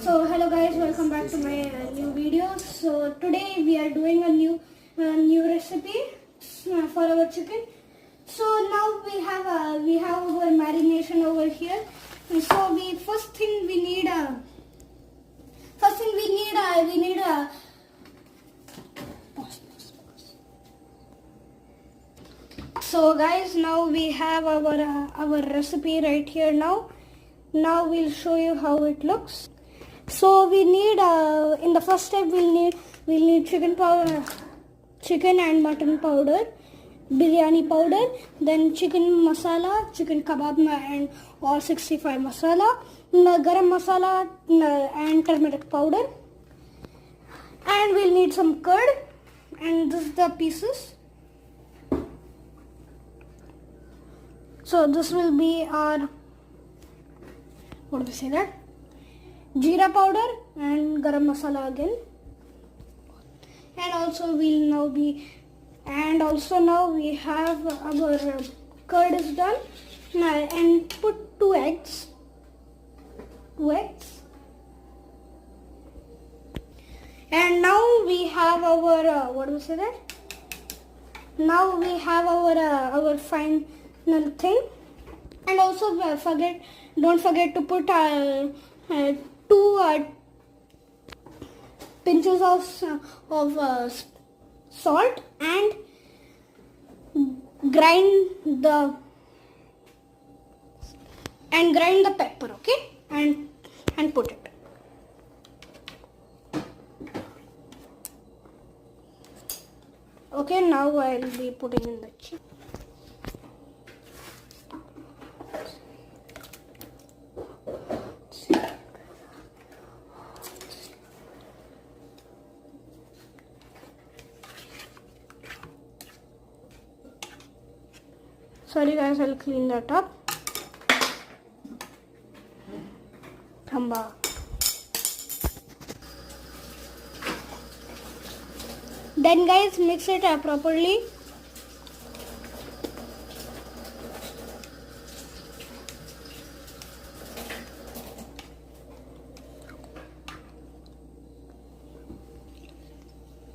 So hello guys, welcome back to my new video. So today we are doing a new recipe for our chicken. So now we have our marination over here. And so first thing we need So guys, now we have our recipe right here now. Now we'll show you how it looks. So we need in the first step we'll need chicken powder, chicken and mutton powder, biryani powder, then chicken masala, chicken kebab and or 65 masala, garam masala and turmeric powder, and we'll need some curd, and this is the pieces. So this will be our, what do we say that? Jeera powder and garam masala again. And also now we have our curd is done. Now, and put 2 eggs. And now we have our, what do we say that? Now we have our final thing. And also don't forget to put 2 pinches of salt and grind the pepper, okay, and put it. Okay, now I'll be putting in the chicken. Sorry guys, I'll clean that up. Thamba. Then guys, mix it properly.